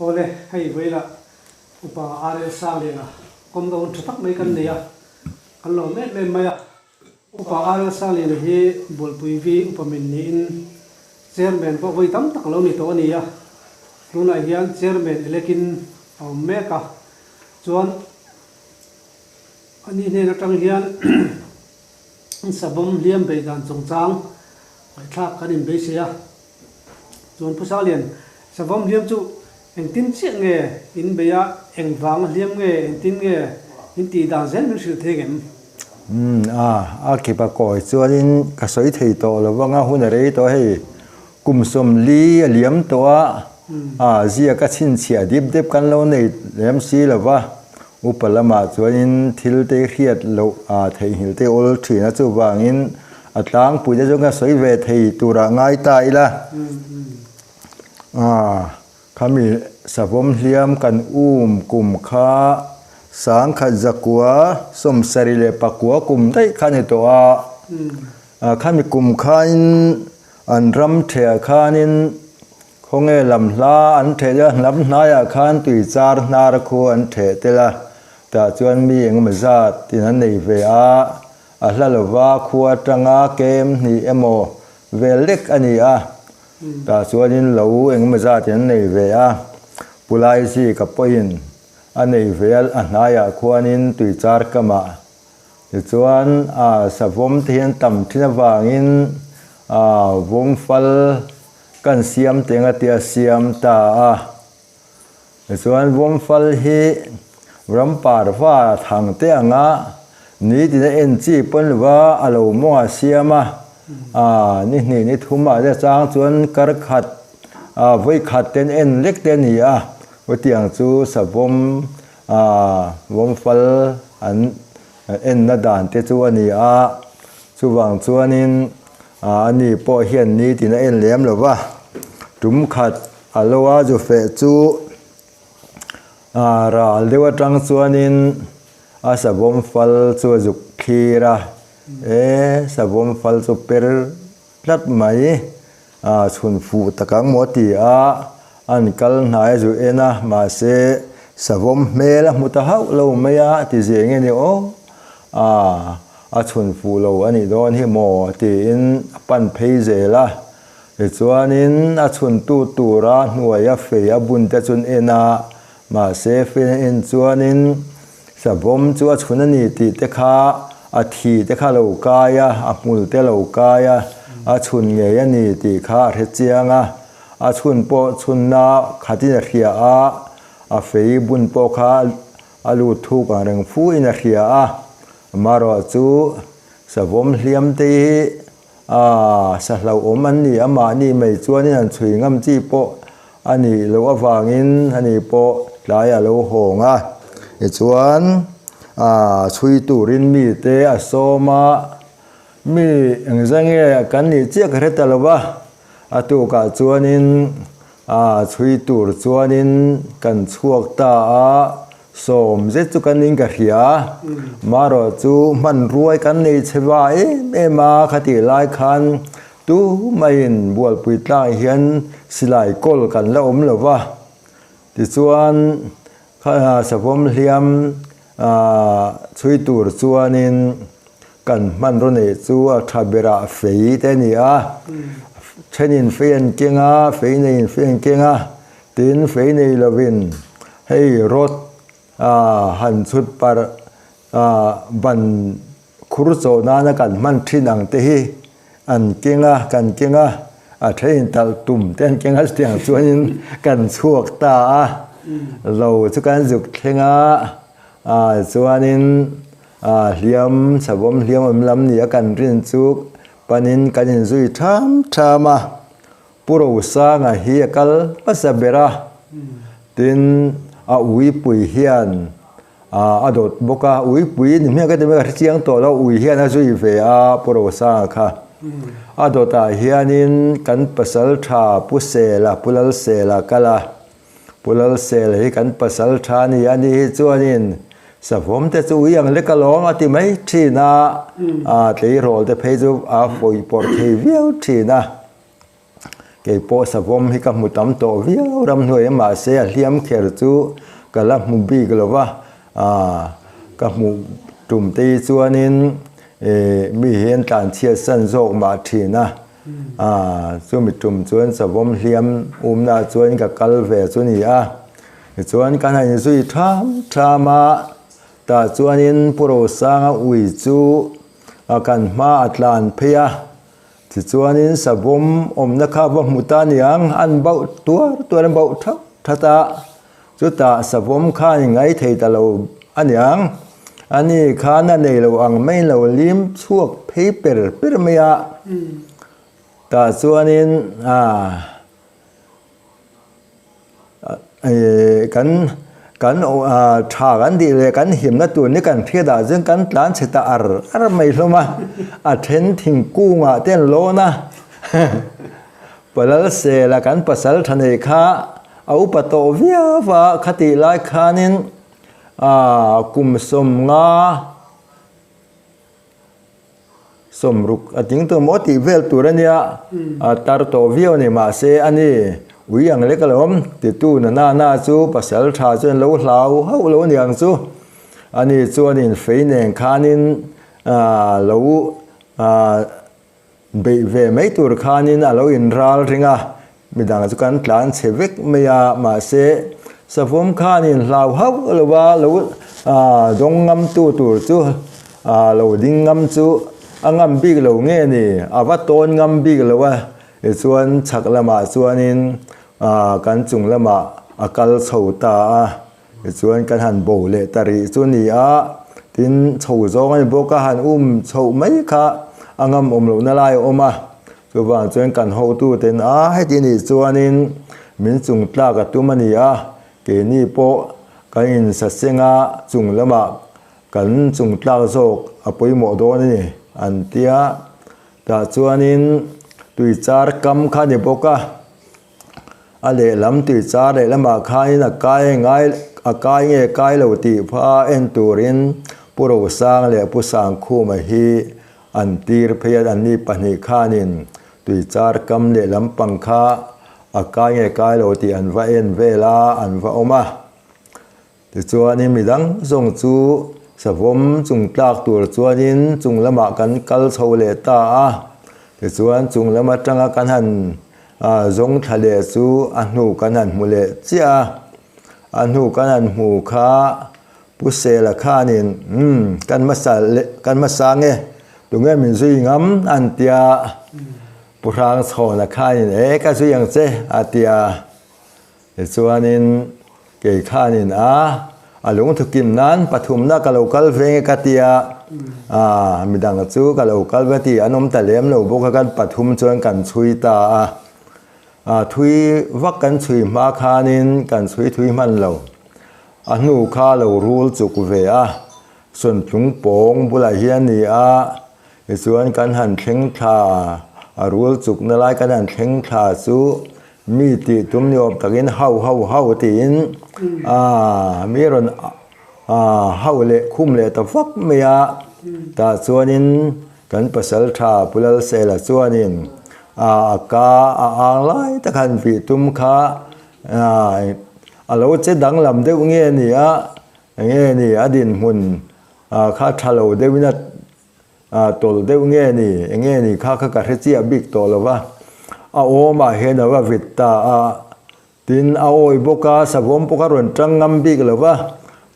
ole hay vậy là upa are sang lên à công đồng chất tắc mấy căn này à căn lò mét lên mày à upa are sang lên hi bol pui vi upa mình in chairman có vui tắm tắc lâu này to này à lúc này hiền chairman elekin ông mẹ cả chuan anh này nó trong hiền sabom liam về đàn trồng trắng phải thắc cái điểm bế xe chuan phụ sang liền sabom liam chu anh tin chuyện nghe in bây giờ anh vắng liam nghe anh tin nghe in tì đàn dân nó sự thế game kịp coi cho nên cái sợi thầy to là vâng hôm nay to hay cùng xóm li liam to giờ cái xin chia điệp điệp căn lâu này liam xí là vâng upalama cho nên thil te khiat lo thầy hiểu te ol thủy nó chu vàng in tang pui cho cái sợi về thầy tura ngay tại là kami sabom liam kan kum kha sang kha zakwa som sarile pakwa kum dai khani to kami kum kha in an ram the khanin khonge lam la an the ja lam na ya khan tui char na ra khu an the te la ta chuan mi eng ma za tin an nei ve a hlalawa khuwa tanga kem ni emo velek ani ta chuan in lo eng ma za tin nei ve a pulai si ka poin anei vel anaya khuanin tui char kama chuan savom thian tam thina wangin vong fal kan siam tenga tia siam ta chuan vong fal hi rampar wa thang te anga ni ti en chi pon wa alo mo siama ni thuma de chang chuan kar khat voi khat ten en lek ten ni với tiếng chú sabom vong fal an en na dan te chu ani chu wang chuanin ani po hian ni tin en lem lova tum khat alowa ju fe chu ra lewa tang chuanin sabom fal chu juk khira sabom fal chu per lat mai chun fu takang moti an kal nai zu ena ma se savom mela mutahau lo maya ti zeng ni chun fu lo ani don hi mo ti in pan phei zela chuanin chun tu ra hnuaya fe a bun te chun ena ma se fe in chuanin savom chu chun ani ti te kha thi te kha lo kaya mul te lo kaya chun nge ani ti kha re chianga chun po chun na khatin ria fei bun po kha alu thu ka reng fu in ria maro chu savom hliam te sa hlau om an ni ama ni mai chuan an chui ngam chi po ani lo awangin ani po laya lo honga chuan chui turin mi te asoma mi engzange kan ni chiak retalawa atu ka chuanin chui tur chuanin kan chuak ta som je chu kan ning ka hria maro chu man ruai kan nei chewa ema khati lai khan tu main bual pui tla hian silai kol kan la om lova ti chuan kha savom hliam chui tur chuanin kan man ro nei chu thabera fei te ni chenin fein kenga fein fein kenga tin fein nei lovin hey rot han chut par ban khurcho na kan man thinang te hi an kenga kan kenga thein tal tum ten kenga stiang chuanin kan chuak ta lo chu kan juk thenga chuanin hliam savom hliam lam ni kan rin chuk panin kanin zui thama puro sanga hi kal pasabera tin ui pui hian adot boka ui pui ni me ka te me chiang to lo ui hian a zui ve puro sanga kha adota hianin kan pasal tha pusela pulal sela kala pulal sel hi kan pasal tha ni ani chuanin savom te chu yang le ka long ati mai thina te rol te pheju foi por the viau thina cái po sa vom hi ka mu tam to viau ram noi ma se liam kher chu kala mu bi glova ka mu tum te chuanin mi hian tlan chia san zok ma thina chu mi tum chuan sa vom liam na chuan ka kal ve chu ni a chuan kan hai zui tham thama ta chuanin puro sanga ui chu kan ma atlan phia ti chuanin sa vom na kha va mutaniang an bau tuar bau thak thata chu ta sa vom kha ngai thei ta lo aniang ani kha na nei lo ang mai lo lim chuak phei per maya ta chuanin kan tha kan di le kan him na tu ni kan thia da jeng kan tlan cheta ar mai hloma a then thing kunga ten lo na palal se la kan pasal thane kha au pato via wa khati lai khanin kum som nga som ruk ating to moti vel turania tar to vio ni ma se ani ui ang le kalom ti tu na chu pasal tha chen lo hlau ho lo niang chu ani chuanin feineng khanin lo be ve mai tur khanin alo in ral ringa midang chu kan tlan chevek meya ma se savom khanin hlau ho lo wa lo dong ngam tu tur chu lo ding ngam chu angam big lo nge ni awaton ngam big lo wa chuan chak lama chuanin kan chung lama akal chhota chuan kan han bo le tari chu ni a tin chho zong ai bo ka han chho mai kha angam lo na lai oma chu wa chuan kan ho tu ten he ti ni chuanin min chung tla ka tu mani a ke ni po kan in sa senga chung lama kan chung tla zok apoi mo do ni an tia ta chuanin tui char kam kha ni boka ale lam tui char le lama khai na kai ngai nge kai lo ti pha en turin puro sang le pu sang khu ma hi an tir phaya an ni pani khanin tui char kam le lam pang kha kai nge kai lo ti an va en vela an va oma ti chuanin midang zong chu savom chung tlak tur chuanin chung lama kan kal chho le ta ti chuan chung lama tanga kan han zong thale chu anu kan han mule chia anu kan han mu kha pusela khanin kan ma nge tunge min zui ngam an tia purang chhona khanin ka zu yang che atia ti chuanin ke khanin alung thukim nan pathum na kalokal veng katia midang chu kalokal vati anom talem lo boka kan pathum chuan kan chui ta thui vak kan chui ma khanin kan chui thui man lo anu kha lo rul chuk ve son tlung pong bula hian ni chuan kan han thleng tha rul chuk na lai kan han thleng tha chu mi ti tum ni op takin hau tin mi ron hau le khum le ta vak meya ta chuanin kan pasal tha pulal se la chuanin ka ang lai ta kan vi tum kha alo che dang lam de nge ni adin hun kha thalo de wina tol de nge ni kha ka chia big tolova ma hena wa vitta tin oi boka savom poka ron trangam big lova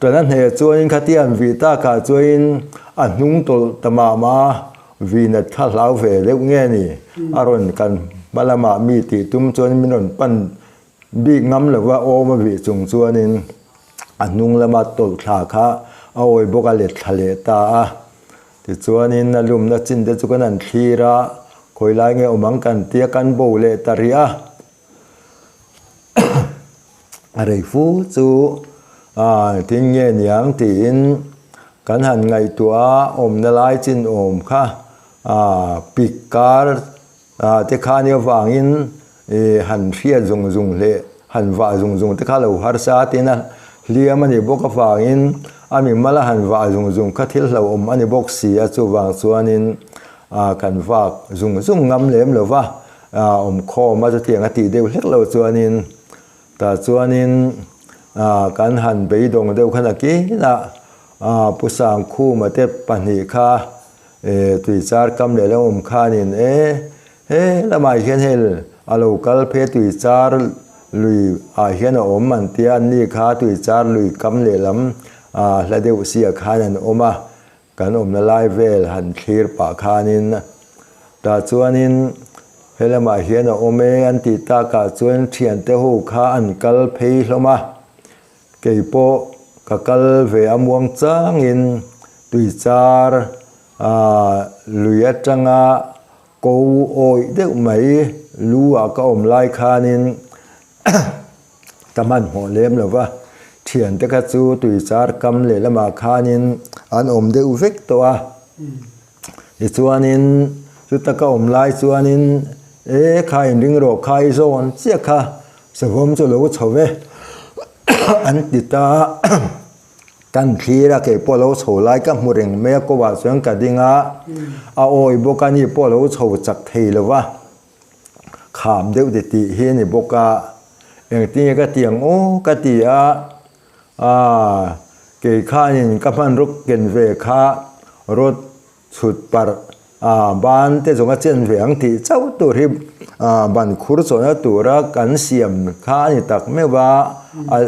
tanan he chuin khatian vita ka chuin anung tol tamama vina thalau ve le nge ni aron kan malama mi ti tum chuan minon pan big ngam lova ma vi chung chuanin anung lama tol thla kha oi boka le thale ta ti chuanin alum na chin de chukan an thira khoi lai nge omang kan tia kan bo le taria arei fu chu tin nge niang tin kan han ngai tua om na lai chin om kha pikar te kha ne wangin han phia zung le han wa zung te kha lo har sa tina liam ani boka wangin ami mala han wa zung kha thil lo om ani bok si chu wang chuanin kan vak zung ngam lem lova คอมาจะเทียงอติเดียวเล็กเราส่วนนินแต่ส่วนนินการหันไปดงเดียวขนาดกี้นะผู้สร้างคู่มาเทปปัญหาตุยจาร์กำเดแล้วข้านินแล้วมาเห็นเฮลอาลูกัลเพตุยจาร์ลุยเห็นมันเตียนนี่ข้าตุยจาร์ลุยกำเดลำแล้วเดี๋ยวเสียข้านันมากันนั่นไล่เวลหันคลีร์ปากข้านินแต่ส่วนนินเฮลมาเห็นอันติตากาส่วนเทียนเตหูข้าอันกัลเพลมาเกี่ยโปกัลเวอมวงจังอินตุยจาร์ลุยจังกูโอยเด็กไม่รู้ก็ไล่ข้านินแต่มันหัวเลี้ยมหรือว่าเทียนเตกจูตุยจาร์กำเลยละมาข้านินอันเด็กเวกตัวอีส่วนนินสุดตะก็ไล่ส่วนนินใครดึงโรคใครโซนเสียค่ะสมมติจะรู้ชาวเวอันติตากันทีระเก็บพอเราโฉไล่กับมุริงเมียก็ว่าเสียงกระดิ่งโอ้ยบอกกันนี่พอเราโฉจักทีเลยว่าขามเด็กติเฮนี่บอกอย่างที่ก็เตียงโอ้ก็ตีเกี่ยข้านี่กับมันรุกเกินเวข้ารถสุดปาร์บ้านเตจงกันเจนเวียงที่เจ้าตัวริบบ้านคุรสนตัวรักกันเสียมข้านี่ตักไม่ว่า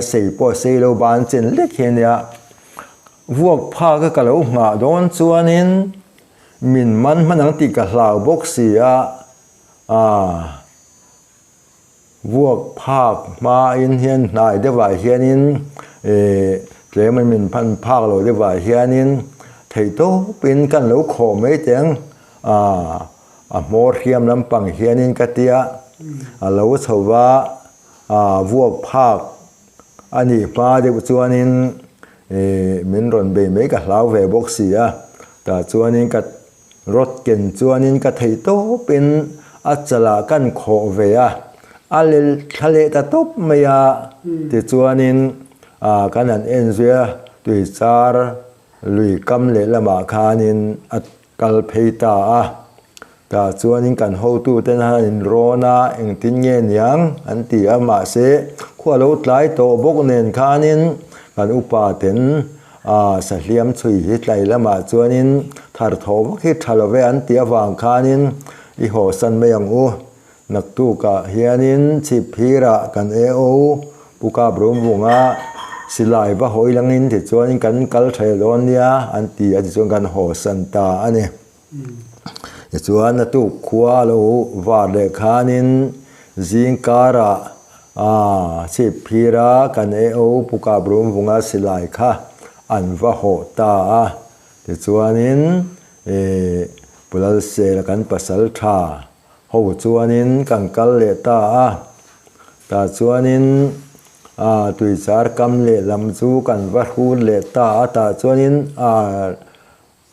เสียปอเสียโลบ้านเจนเล็กเฮียเนี่ยพวกพาก็กล่าวมาโดนส่วนนี้มินมันนั่งติดกับเหล่าบกเสียพวกพากมาอินเฮียนนายเดว่าเฮียนินเดี๋ยวมันมินพันพากเราเดว่าเฮียนินไทยโตเป็นกันแล้วขอไม่เตียงโมเทียมลำปังเฮียนินกะเตียเราสว่าพวกพากอันนี้มาเดว่าส่วนนี้มินรอนเบย์ไม่กับลาวเวบกเสียแต่ส่วนนี้กับรถเก่งส่วนนี้กับไทยโตเป็นอัจฉริยะกันขอเวียอะไรทะเลตะตบไม่ยาที่ส่วนนี้กันนั้นเอ็นเสียตุยจาร์ลุยกำเละละมาคานินอัดกัลเพตาแต่ส่วนนี้กันหูตูเต้นหันโรนาเองทิ้งเงี้ยยังอันที่อามาเสขั้วเราไล่โตบกเนินคานินกันอุปาเต็นสัตว์เลี้ยงช่วยฮิตไลละมาส่วนนี้ทาร์ทวคิดทะเลเวอันที่วางคานินอีหัวสันไม่ยังนักตุกะเฮียนินสิพีระกันปุกาบรมวงสิลายว่าหอยลังนินที่ส่วนนี้กันกัลเทลอนเนี่ยอันที่ส่วนกันหัวสันตาอันนี้ส่วนนักตุขวาโลวาเดคานินจิงการะสิพีระกันปุกาบรมวงสิลายค่ะอันว่าหัวตาที่ส่วนนี้ปุลเสลกันปัสสัลธาหัวส่วนนี้กันกัลเลตาแต่ส่วนนี้ตุยจาร์กำเละลำจูกันวัดหูเลตาแต่ส่วนนี้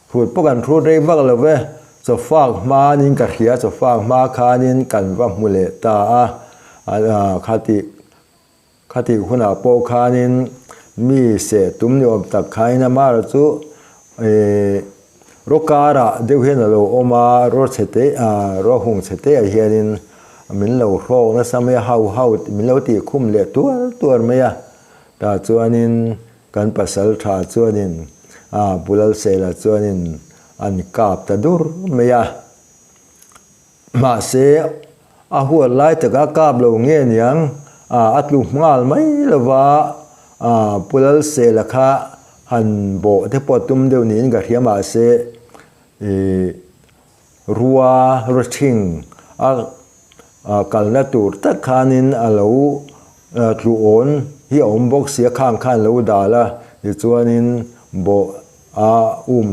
พูดพวกกันพูดได้บ้างเลยเว้ยจะฝากมานินกับเขียจะฝากมาคานินกันว่ามุเลตาคติคุณอาโปคานินมีเศษตุ้มโยมตักไข่น้ำมาแล้วจูรกการะเดี๋ยวเห็นเราออกมารถเสตรถหงเสตเฮียนินมินเราโรคนะสมัยเฮามินเราตีคุ้มเละตัวไม่อะแต่ส่วนนี้กันปัสสัลธาส่วนนี้บุลเสละส่วนนี้อันกาบตะดุรไม่อะมาเสียหัวไล่ตะกาบเราเงี้ยยังอัดลูกงาลไม่ละว่าบุลเสละค่ะหันโบที่ปอตุ้มเดี๋ยวนี้กับเฮียมาเสียรัวรถชิงกันละตูตะคานินอาลูทูโอนที่อมบกเสียข้างขันลูดาละที่ส่วนนี้โบ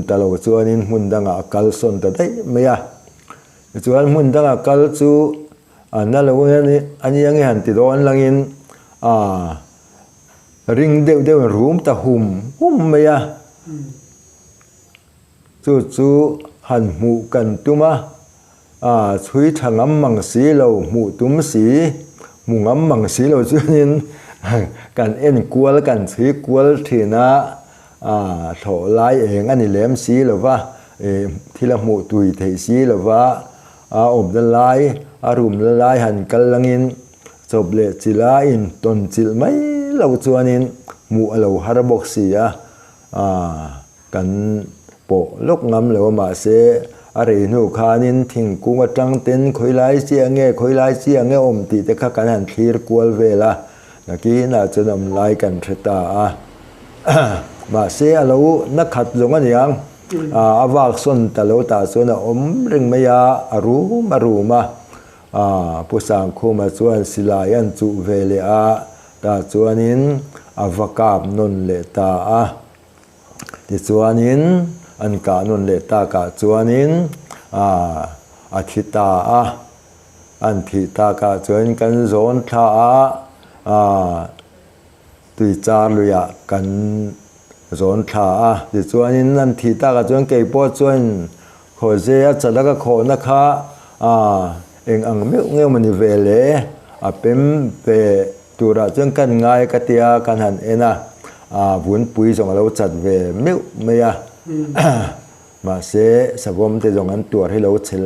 ตะลูส่วนนี้มุนดังกัลสนตะได้ไม่อะส่วนมุนดังกัลจูนั่นเราเนี่ยอันนี้ยังหันติดโดนลังอินริงเดียวรูมตะหุ่มไม่อะจู่หันหมู่กันตุมาช่วยทางน้ำมังสีเราหมู่ตุ้มสีหมู่น้ำมังสีเราช่วยนินกันเอ็นกัวแล้วกันสีกัวทีนะโถไล่เองอันนี้แหลมสีหรือว่าที่ละหมู่ตุยเทสีหรือว่าอบดันไล่ อารุมละลายหันกันลังอินจบเลจิลาอินตนจิลไม่เราจวนินมูเราฮาร์บกเสียกันโปลกงำเลยว่ามาเสอะไรนูขานินทิ้งกุ้งจังเต็นคอยไล่เสียงเงี้ยคอยไล่เสียงเงี้ยอมตีแต่ข้ากันหันคลีร์กวลเวลานักกี้น่าจะนำไล่กันเถตามาเสียเรานักขัดจงกันยังอาวากสนแต่เราตาส่วนอมริงไม่ยาอารูมาผู้สังคมมาส่วนศิลายันจุเวเลอาตาส่วนนินอาวกาบนนเลตาที่ส่วนนินอันกานนเลตากาส่วนนินอาทิตาอันทิตากาส่วนกันโซนท่าตุยจารุยกันโซนท่าที่ส่วนนินอันทิตากาส่วนเก็บปอดส่วนโคเซียจัดแล้วก็โคนะคะเองอังเมื่อเงี้ยมันเวเลเป็นเปตัวเราจึงกันง่ายกติยากันหันเอ็นะวุ้นปุยส่งเราจัดเวเมื่อไม่ยามาเสสบมแต่ส่งอันตัวให้เราเฉล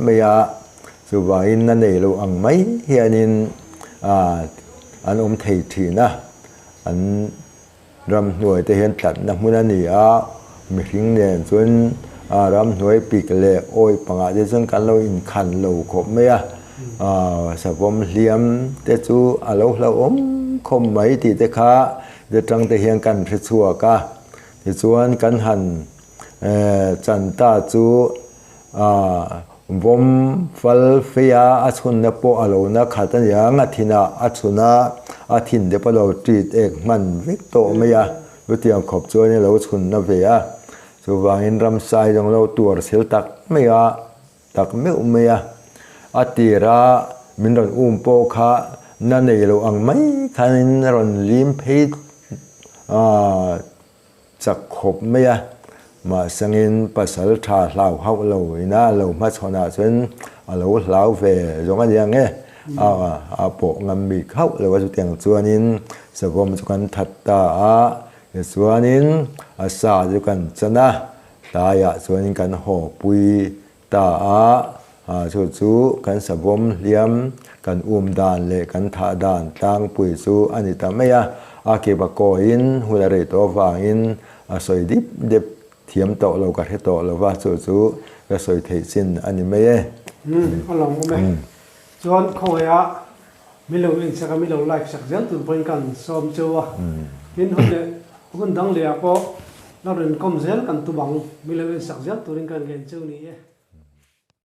ไม่ยาสุบาอินนั่นเองเราอังไม่เฮียนินอันไทยทีนะอันรำหน่วยแต่เห็นตัดนักมุนันนี่มีทิ้งเนี่ยส่วนรำหน่วยปีกเล่โอ้ยปังอาจจะซึ่งกันเราอินขันเราขบไม่สบมเลี้ยมแต่จูเราคมไหมตีแต่ขาเดือดจังแต่เฮียงกันชัวกะที่ส่วนกันหันจันตาจูวมฟัลเฟียอาชุนนโปอโลนะขัดยังอาทินาอาชุนาอาทินเดปโลจีตเอกมันวิกโตไม่ยาวิธีขบจวนนี่เราชุนนเวียสุวาหินรำไซจงเราตัวเสียตักไม่ยาตักไม่ยาอติระมินรอนโปคะนั่นเองเราอังไม่คันรอนลิมเพดสักขบไม่ยามาสังอินภาษาชาลาวเขาเราอินะเรามาชนะจนเราลาวเฟจงกันยังไงโปงามีเขาเราว่าสุดที่ส่วนนี้สกมจุกันทัตตาส่วนนี้สาจุกันชนะตายส่วนนี้กันหอปุยตาชูกันสบมเลี้ยมกันดานเลกันท่าดานตั้งปุยสูอันนี้ทำไม่อาเก็บโกอินหุลาริโตวาอินสอยดิบเด็บเทียมโตเราก็ให้โตเราว่าสู้ก็สวยเทสินอันนี้ไม่เอาลองก็ไม่ส่วนเขาไม่รู้อินสักไม่รู้ไลฟ์สักเจ้าตัวเป็นกันซ้อมเจ้ายินหุ่นดังเลยก็เราเรียนคอมเซลกันตัวบังไม่รู้อินสักเจ้าตัวเป็นกันเรียนเจ้านี้